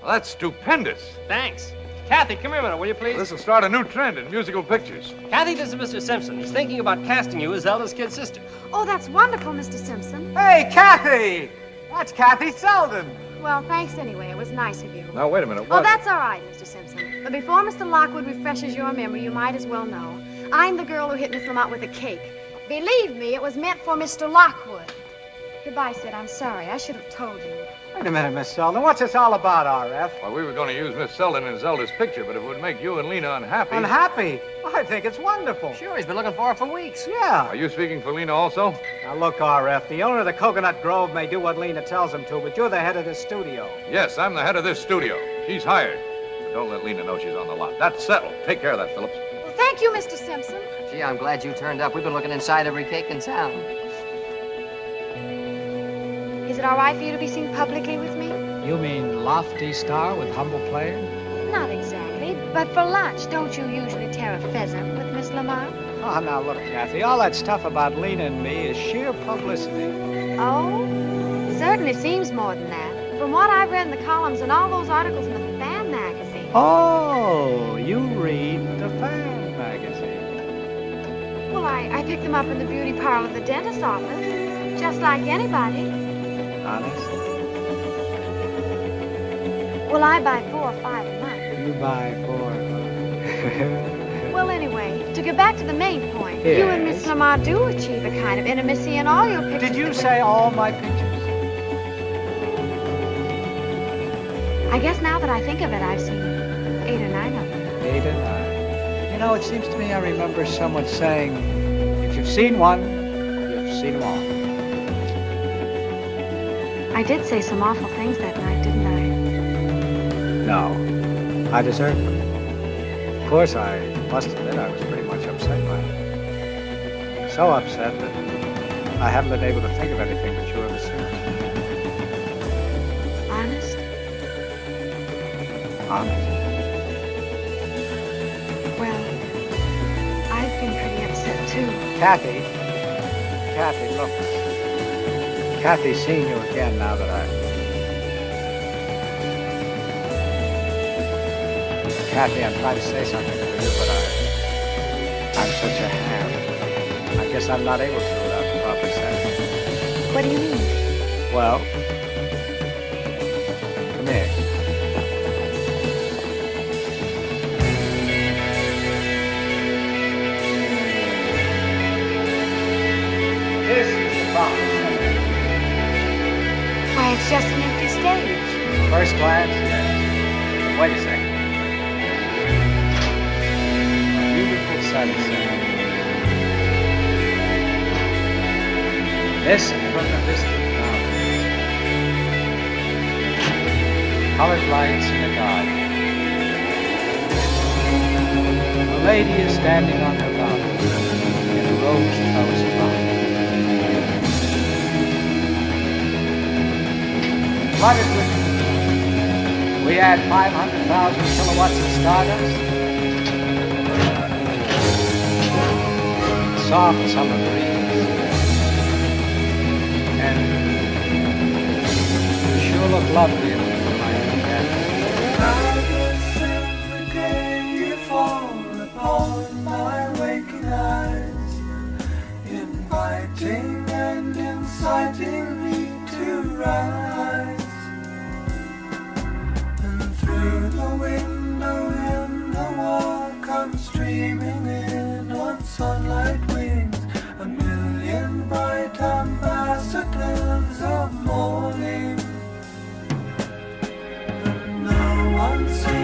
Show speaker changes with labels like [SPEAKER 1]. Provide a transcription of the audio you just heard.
[SPEAKER 1] Well, that's stupendous.
[SPEAKER 2] Thanks. Kathy, come here a minute, will you please?
[SPEAKER 1] This will start a new trend in musical pictures.
[SPEAKER 2] Kathy, this is Mr. Simpson. He's thinking about casting you as Zelda's kid sister.
[SPEAKER 3] Oh, that's wonderful, Mr. Simpson.
[SPEAKER 4] Hey, Kathy! That's Kathy Selden.
[SPEAKER 3] Well, thanks anyway. It was nice of you.
[SPEAKER 1] Now, wait a minute.
[SPEAKER 3] Oh, that's all right, Mr. Simpson. But before Mr. Lockwood refreshes your memory, you might as well know. I'm the girl who hit Miss Lamont with a cake. Believe me, it was meant for Mr. Lockwood. Goodbye, Sid. I'm sorry. I should have told you.
[SPEAKER 4] Wait a minute, Miss Selden. What's this all about, R.F.?
[SPEAKER 1] Well, we were going to use Miss Selden in Zelda's picture, but if it would make you and Lena unhappy...
[SPEAKER 4] Unhappy? I think it's wonderful.
[SPEAKER 2] Sure, he's been looking for her for weeks.
[SPEAKER 4] Yeah.
[SPEAKER 1] Are you speaking for Lena also?
[SPEAKER 4] Now, look, R.F., the owner of the Coconut Grove may do what Lena tells him to, but you're the head of this studio.
[SPEAKER 1] Yes, I'm the head of this studio. She's hired. But don't let Lena know she's on the lot. That's settled. Take care of that, Phillips.
[SPEAKER 3] Well, thank you, Mr. Simpson.
[SPEAKER 5] Gee, I'm glad you turned up. We've been looking inside every cake in town.
[SPEAKER 3] Is it all right for you to be seen publicly with me?
[SPEAKER 6] You mean lofty star with humble player?
[SPEAKER 3] Not exactly, but for lunch, don't you usually tear a pheasant with Miss Lamont?
[SPEAKER 6] Oh, now look, Kathy, all that stuff about Lena and me is sheer publicity.
[SPEAKER 3] Oh? Certainly seems more than that. From what I've read in the columns and all those articles in the Fan magazine.
[SPEAKER 6] Oh, you read the Fan magazine.
[SPEAKER 3] Well, I picked them up in the beauty parlor of the dentist's office, just like anybody.
[SPEAKER 6] Honest?
[SPEAKER 3] Well, I buy 4 or 5 a month.
[SPEAKER 6] You buy 4.
[SPEAKER 3] Well, anyway, to get back to the main point,
[SPEAKER 6] Yes.
[SPEAKER 3] you and Miss Lamont do achieve a kind of intimacy in all your pictures.
[SPEAKER 6] Did you say all my pictures?
[SPEAKER 3] I guess now that I think of it, I've seen 8 or 9 of them.
[SPEAKER 6] 8 or 9. You know, it seems to me I remember someone saying, if you've seen one, you've seen them all.
[SPEAKER 3] I did say some awful things that night, didn't I?
[SPEAKER 6] No, I deserved them. Of course, I must admit I was pretty much upset by it. So upset that I haven't been able to think of anything that you ever said.
[SPEAKER 3] Honest?
[SPEAKER 6] Honest.
[SPEAKER 3] Well, I've been pretty upset, too.
[SPEAKER 6] Kathy, look. Kathy's seeing you again now that Kathy, I'm trying to say something to you, but I'm such a ham. I guess I'm not able to without the proper setting.
[SPEAKER 3] What do you mean?
[SPEAKER 6] Well, come here. This is the proper setting.
[SPEAKER 3] Why, it's just an empty stage.
[SPEAKER 6] First glance, yes. Wait a second. Beautiful sunset. This from the distant mountains. Colored lights in the garden. A lady is standing on her balcony in a rose-closed bonnet. Flooded with, we add 500,000 kilowatts of stardust. Soft summer breeze. And you sure look lovely in the light jacket.
[SPEAKER 7] Every day you fall upon my waking eyes, inviting and inciting me to rise. And through the window in the wall comes streaming in on sunlight wings a million bright ambassadors of morning. And no one sees